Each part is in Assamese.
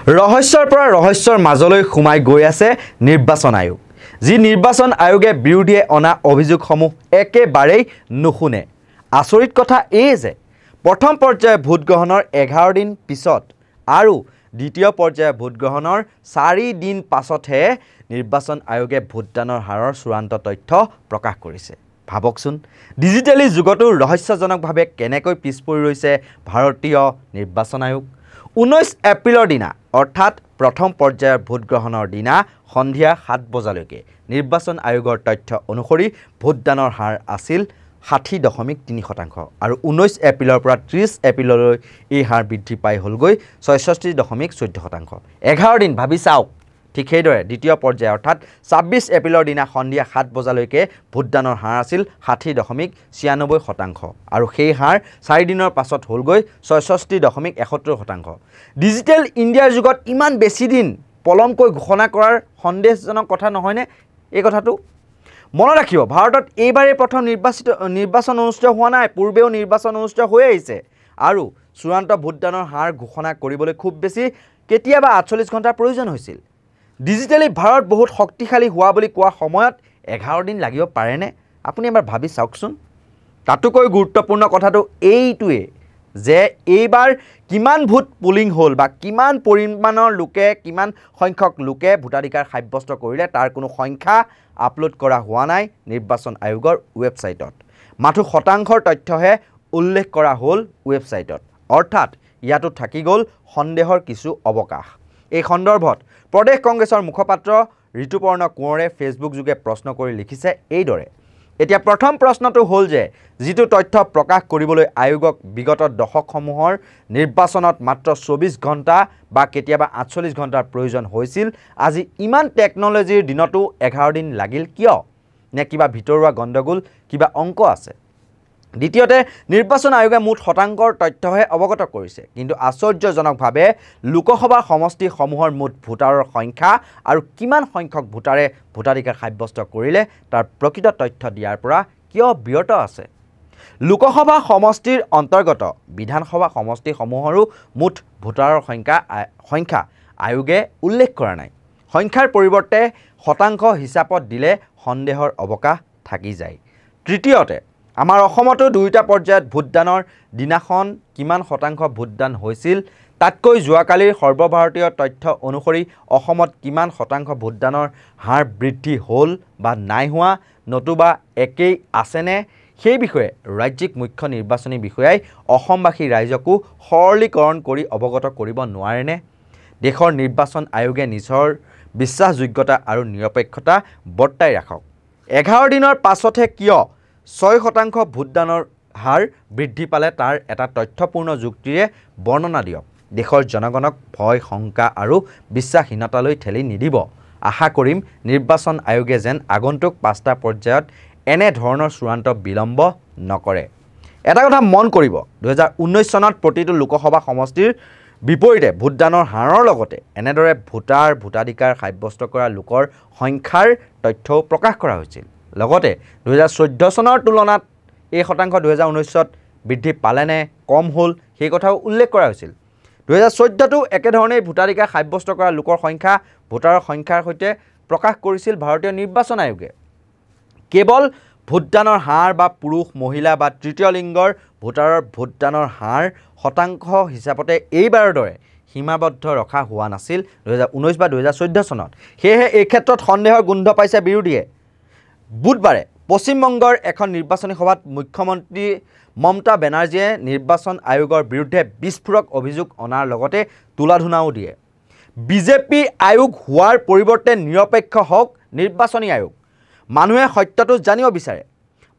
ৰহস্যৰ পৰা ৰহস্যৰ মাজলৈ সোমাই গৈ আছে নিৰ্বাচন আয়োগ যি নিৰ্বাচন আয়োগে বিৰোধীয়ে অনা অভিযোগসমূহ একেবাৰেই নুশুনে আচৰিত কথা এই যে প্ৰথম পৰ্যায়ৰ ভোট গ্ৰহণৰ 11 দিন পিছত আৰু দ্বিতীয় পৰ্যায়ৰ ভোট গ্ৰহণৰ 4 দিন পাছতহে নিৰ্বাচন আয়োগে ভোটদানৰ হাৰৰ চূড়ান্ত তথ্য প্ৰকাশ কৰিছে ভাবকচোন ডিজিটেলি যুগটো ৰহস্যজনকভাৱে কেনেকৈ পিছ পৰি ৰৈছে ভাৰতীয় নিৰ্বাচন আয়োগ 19 এপ্ৰিলৰ দিনা অৰ্থাৎ প্ৰথম পৰ্যায়ৰ ভোট গ্ৰহণৰ দিনা সন্ধিয়া 7 বজালৈকে নিৰ্বাচন আয়োগৰ তথ্য অনুসৰি ভোটদানৰ হাৰ আছিল 60.3% আৰু 19 এপ্ৰিলৰ পৰা 30 এপ্ৰিললৈ এই হাৰ বৃদ্ধি পাই হলগৈ 66.14% 11 দিন ভাবি চাওক ঠিক সেইদৰে দ্বিতীয় পৰ্যায় অৰ্থাৎ 26 এপ্ৰিলৰ দিনা সন্ধিয়া 7 বজালৈকে ভোটদানৰ হাৰ আছিল 60.96% আৰু সেই হাৰ 4 দিনৰ পাছত হলগৈ 66.71% ডিজিটেল ইণ্ডিয়াৰ যুগত ইমান বেছি দিন পলমকৈ ঘোষণা কৰাৰ সন্দেহজনক কথা নহয়নে এই কথাটো মনত ৰাখিব ভাৰতত এইবাৰে প্ৰথম নিৰ্বাচন অনুষ্ঠিত হোৱা নাই পূৰ্বেও নিৰ্বাচন অনুষ্ঠিত হৈ আহিছে আৰু চূড়ান্ত ভোটদানৰ হাৰ ঘোষণা কৰিবলৈ খুব বেছি কেতিয়াবা 48 ঘণ্টাৰ প্ৰয়োজন হৈছিল ডিজিটেলি ভাৰত বহুত শক্তিশালী হোৱা বুলি কোৱা সময়ত 11 দিন লাগিব পাৰেনে আপুনি এবাৰ ভাবি চাওকচোন তাতোকৈ গুৰুত্বপূৰ্ণ কথাটো এইটোৱে যে এইবাৰ কিমান ভোট পুলিং হ'ল বা কিমান পৰিমাণৰ লোকে কিমান সংখ্যক লোকে ভোটাধিকাৰ সাব্যস্ত কৰিলে তাৰ কোনো সংখ্যা আপলোড কৰা হোৱা নাই নিৰ্বাচন আয়োগৰ ৱেবছাইটত মাথো শতাংশৰ তথ্যহে উল্লেখ কৰা হ'ল ৱেবছাইটত অৰ্থাৎ ইয়াতো থাকি গ'ল সন্দেহৰ কিছু অৱকাশ এই সন্দৰ্ভত প্ৰদেশ কংগ্ৰেছৰ মুখপাত্ৰ ঋতুপৰ্ণ কোঁৱৰে ফেচবুক যোগে প্ৰশ্ন কৰি লিখিছে এইদৰে এতিয়া প্ৰথম প্ৰশ্নটো হ'ল যে যিটো তথ্য প্ৰকাশ কৰিবলৈ আয়োগক বিগত দশকসমূহৰ নিৰ্বাচনত মাত্ৰ 24 ঘণ্টা বা কেতিয়াবা 48 ঘণ্টাৰ প্ৰয়োজন হৈছিল আজি ইমান টেকনলজিৰ দিনতো 11 দিন লাগিল কিয় নে কিবা ভিতৰুৱা গণ্ডগোল কিবা অংক আছে দ্বিতীয়তে নিৰ্বাচন আয়োগে মুঠ শতাংশৰ তথ্যহে অৱগত কৰিছে কিন্তু আশ্চৰ্যজনকভাৱে লোকসভা সমষ্টিসমূহৰ মুঠ ভোটাৰৰ সংখ্যা আৰু কিমান সংখ্যক ভোটাৰে ভোটাধিকাৰ সাব্যস্ত কৰিলে তাৰ প্ৰকৃত তথ্য দিয়াৰ পৰা কিয় বিৰত আছে লোকসভা সমষ্টিৰ অন্তৰ্গত বিধানসভা সমষ্টিসমূহৰো মুঠ ভোটাৰৰ সংখ্যা আয়োগে উল্লেখ কৰা নাই সংখ্যাৰ পৰিৱৰ্তে শতাংশ হিচাপত দিলে সন্দেহৰ অৱকাশ থাকি যায় তৃতীয়তে আমাৰ অসমতো দুইটা পৰ্যায়ত ভোটদানৰ দিনাখন কিমান শতাংশ ভোটদান হৈছিল তাতকৈ যোৱাকালিৰ সৰ্বভাৰতীয় তথ্য অনুসৰি অসমত কিমান শতাংশ ভোটদানৰ হাৰ বৃদ্ধি হ'ল বা নাই হোৱা নতুবা একেই আছেনে সেই বিষয়ে ৰাজ্যিক মুখ্য নিৰ্বাচনী বিষয়াই অসমবাসী ৰাইজকো সৰলীকৰণ কৰি অৱগত কৰিব নোৱাৰেনে দেশৰ নিৰ্বাচন আয়োগে নিজৰ বিশ্বাসযোগ্যতা আৰু নিৰপেক্ষতা বৰ্তাই ৰাখক 11 দিনৰ পাছতহে কিয় 6% ভোটদানৰ হাৰ বৃদ্ধি পালে তাৰ এটা তথ্যপূৰ্ণ যুক্তিৰে বৰ্ণনা দিয়ক দেশৰ জনগণক ভয় শংকা আৰু বিশ্বাসহীনতালৈ ঠেলি নিদিব আশা কৰিম নিৰ্বাচন আয়োগে যেন আগন্তুক 5টা পৰ্যায়ত এনে ধৰণৰ চূড়ান্ত বিলম্ব নকৰে এটা কথা মন কৰিব 2019 চনত প্ৰতিটো লোকসভা সমষ্টিৰ বিপৰীতে ভোটদানৰ হাৰৰ লগতে এনেদৰে ভোটাধিকাৰ সাব্যস্ত কৰা লোকৰ সংখ্যাৰ তথ্যও প্ৰকাশ কৰা হৈছিল লগতে 2014 চনৰ তুলনাত এই শতাংশ 2019ত বৃদ্ধি পালেনে কম হ'ল সেই কথাও উল্লেখ কৰা হৈছিল 2014টো একেধৰণেই ভোটাধিকাৰ সাব্যস্ত কৰা লোকৰ সংখ্যা ভোটাৰৰ সংখ্যাৰ সৈতে প্ৰকাশ কৰিছিল ভাৰতীয় নিৰ্বাচন আয়োগে কেৱল ভোটদানৰ হাৰ বা পুৰুষ মহিলা বা তৃতীয় লিংগৰ ভোটাৰৰ ভোটদানৰ হাৰ শতাংশ হিচাপতে এইবাৰৰ দৰে সীমাবদ্ধ ৰখা হোৱা নাছিল 2019 বা 2014 চনত সেয়েহে এই ক্ষেত্ৰত সন্দেহৰ গোন্ধ পাইছে বিৰোধীয়ে বুধবাৰে পশ্চিমবংগৰ এখন নিৰ্বাচনী সভাত মুখ্যমন্ত্ৰী মমতা বেনাৰ্জীয়ে নিৰ্বাচন আয়োগৰ বিৰুদ্ধে বিস্ফোৰক অভিযোগ অনাৰ লগতে তুলাধুনাও দিয়ে বিজেপি আয়োগ হোৱাৰ পৰিৱৰ্তে নিৰপেক্ষ হওক নিৰ্বাচনী আয়োগ মানুহে সত্যটো জানিব বিচাৰে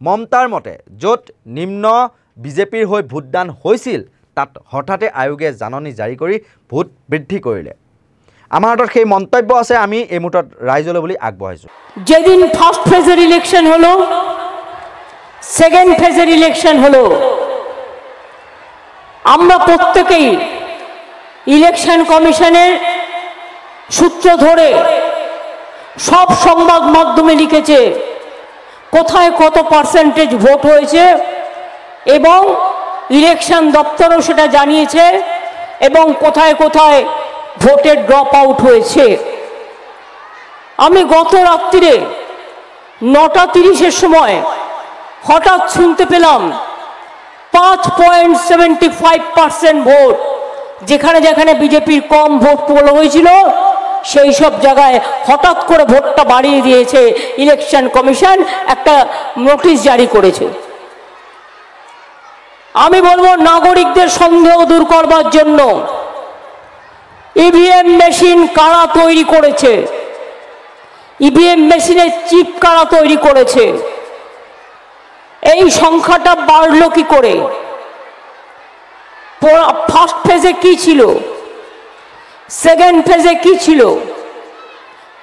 মমতাৰ মতে য'ত নিম্ন বিজেপিৰ হৈ ভোটদান হৈছিল তাত হঠাতে আয়োগে জাননী জাৰি কৰি ভোট বৃদ্ধি কৰিলে আমাৰ হাতত সেই মন্তব্য আছে আমি এই মুহূৰ্তত ৰাইজলৈ বুলি আগবঢ়াইছো যেদিন ফার্স্ট ফেজের ইলেকশন হলো সেকেন্ড ফেজের ইলেকশন হলো আমরা প্রত্যেকেই ইলেকশন কমিশনের সূত্র ধরে সব সংবাদ মাধ্যমে লিখেছে কোথায় কত পার্সেন্টেজ ভোট হয়েছে এবং ইলেকশন দপ্তরও সেটা জানিয়েছে এবং কোথায় কোথায় ভোটে ড্রপ আউট হয়েছে। আমি গত রাত্রিরে 9:30-এর সময় হঠাৎ শুনতে পেলাম 5.75% ভোট, যেখানে যেখানে বিজেপির কম ভোট পোল হয়েছিল সেই সব জায়গায় হঠাৎ করে ভোটটা বাড়িয়ে দিয়েছে। ইলেকশন কমিশন একটা নোটিশ জারি করেছে। আমি বলবো নাগরিকদের সন্দেহ দূর করবার জন্য ইভিএম মেশিন কারা তৈরি করেছে, ইভিএম মেশিনের চিপ কারা তৈরি করেছে, এই সংখ্যাটা বাড়লো কি করে, ফার্স্ট ফেজে কি ছিল, সেকেন্ড ফেজে কি ছিল,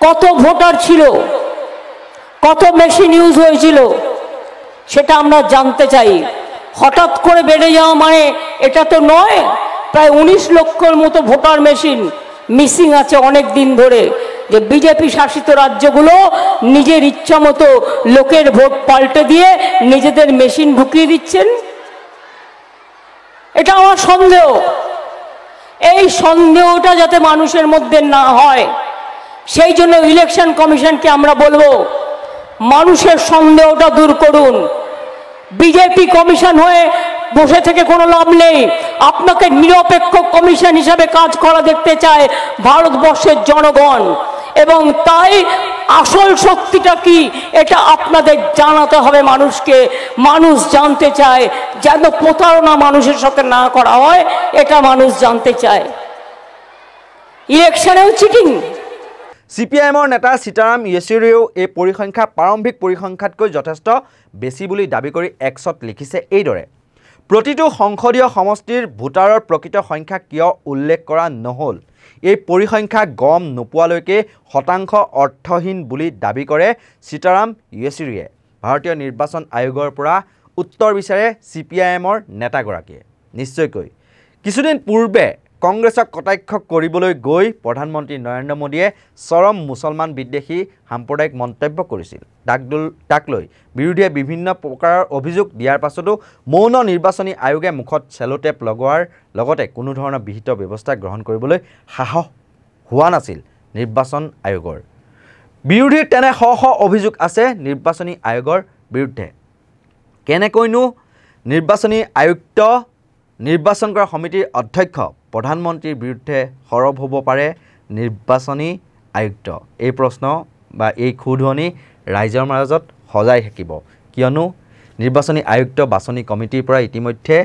কত ভোটার ছিল, কত মেশিন ইউজ হয়েছিল, সেটা আমরা জানতে চাই। হঠাৎ করে বেড়ে যাওয়া মানে এটা তো নয়। প্রায় 19 লক্ষর মতো ভোটার মেশিন মিসিং আছে অনেক দিন ধরে, যে বিজেপি শাসিত রাজ্যগুলো নিজের ইচ্ছা মতো লোকের ভোট পাল্টে দিয়ে নিজেদের মেশিন ঢুকিয়ে দিচ্ছেন। এটা আমার সন্দেহ। এই সন্দেহটা যাতে মানুষের মধ্যে না হয় সেই জন্য ইলেকশন কমিশনকে আমরা বলবো মানুষের সন্দেহটা দূর করুন। বিজেপি কমিশন হয়ে বসে থেকে কোনো লাভ নেই। আপনাকে নিরপেক্ষ কমিশন হিসাবে কাজ করা দেখতে চায় ভারতবর্ষের জনগণ, এবং তাই আসল সত্যিটা কি এটা আপনাদের জানাতে হবে মানুষকে। মানুষ জানতে চায়, যেন প্রতারণা মানুষের সাথে না করা হয়, এটা মানুষ জানতে চায়। ইলেকশনেও চিটিং। CPIMৰ নেতা সীতাৰাম য়েচুৰীয়েও এই পৰিসংখ্যা প্ৰাৰম্ভিক পৰিসংখ্যাতকৈ যথেষ্ট বেছি বুলি দাবী কৰি এক্সত লিখিছে এইদৰে: প্ৰতিটো সংসদীয় সমষ্টিৰ ভোটাৰৰ প্ৰকৃত সংখ্যা কিয় উল্লেখ কৰা নহ'ল? এই পৰিসংখ্যা গম নোপোৱালৈকে শতাংশ অৰ্থহীন বুলি দাবী কৰে সীতাৰাম য়েচুৰীয়ে। ভাৰতীয় নিৰ্বাচন আয়োগৰ পৰা উত্তৰ বিচাৰে CPIMৰ নেতাগৰাকীয়ে। নিশ্চয়কৈ কিছুদিন পূৰ্বে কংগ্ৰেছক কটাক্ষ কৰিবলৈ গৈ প্ৰধানমন্ত্ৰী নৰেন্দ্ৰ মোদীয়ে চৰম মুছলমান বিদ্বেষী সাম্প্ৰদায়িক মন্তব্য কৰিছিল। তাক লৈ বিৰোধীয়ে বিভিন্ন প্ৰকাৰৰ অভিযোগ দিয়াৰ পাছতো মৌন নিৰ্বাচনী আয়োগে মুখত চেলোটেপ লগোৱাৰ লগতে কোনো ধৰণৰ বিহিত ব্যৱস্থা গ্ৰহণ কৰিবলৈ সাহস হোৱা নাছিল নিৰ্বাচন আয়োগৰ। বিৰোধীৰ তেনে শ শ অভিযোগ আছে নিৰ্বাচনী আয়োগৰ বিৰুদ্ধে। কেনেকৈনো নিৰ্বাচনী আয়ুক্ত নিৰ্বাচন কৰা সমিতিৰ অধ্যক্ষ প্ৰধানমন্ত্ৰীৰ বিৰুদ্ধে সৰব হ'ব পাৰে নিৰ্বাচনী আয়ুক্ত? এই প্ৰশ্ন বা এই খুধনি ৰাইজৰ মাজত সজাই থাকিব, কিয়নো নিৰ্বাচনী আয়ুক্ত বাছনি কমিটিৰ পৰা ইতিমধ্যে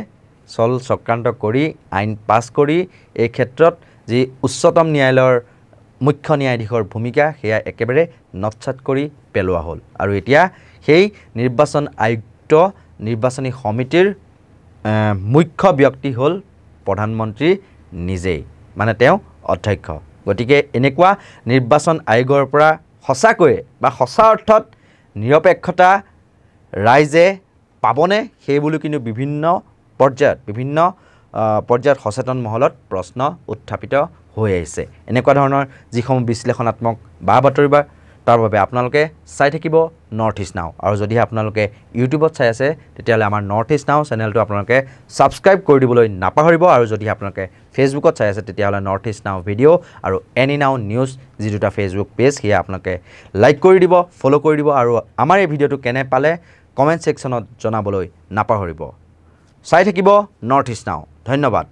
চল চক্ৰান্ত কৰি আইন পাছ কৰি এই ক্ষেত্ৰত যি উচ্চতম ন্যায়ালয়ৰ মুখ্য ন্যায়াধীশৰ ভূমিকা সেয়া একেবাৰে নৎসাত কৰি পেলোৱা হ'ল। আৰু এতিয়া সেই নিৰ্বাচন আয়ুক্ত নিৰ্বাচনী সমিতিৰ মুখ্য ব্যক্তি হ'ল প্ৰধানমন্ত্ৰী নিজেই, মানে তেওঁ অধ্যক্ষ। গতিকে এনেকুৱা নিৰ্বাচন আয়োগৰ পৰা সঁচাকৈয়ে বা সঁচা অৰ্থত নিৰপেক্ষতা ৰাইজে পাবনে, সেইবুলি কিন্তু বিভিন্ন পৰ্যায়ত সচেতন মহলত প্ৰশ্ন উত্থাপিত হৈ আহিছে। এনেকুৱা ধৰণৰ যিসমূহ বিশ্লেষণাত্মক বা বাতৰি বা তাৰ বাবে আপোনালোকে চাই থাকিব নৰ্থ ইষ্ট নাও। আৰু যদি আপোনালোকে ইউটিউবত চাই আছে তেতিয়াহ'লে আমাৰ নৰ্থ ইষ্ট নাও চেনেলটো আপোনালোকে ছাবস্ক্ৰাইব কৰি দিবলৈ নাপাহৰিব। আৰু যদি আপোনালোকে ফেচবুকত চাই আছে তেতিয়াহ'লে নৰ্থ ইষ্ট নাও ভিডিঅ' আৰু এনি নাও নিউজ যি দুটা ফেচবুক পেজ সেয়া আপোনালোকে লাইক কৰি দিব, ফ'ল' কৰি দিব। আৰু আমাৰ এই ভিডিঅ'টো কেনে পালে কমেণ্ট ছেকশ্যনত জনাবলৈ নাপাহৰিব। চাই থাকিব নৰ্থ ইষ্ট নাও। ধন্যবাদ।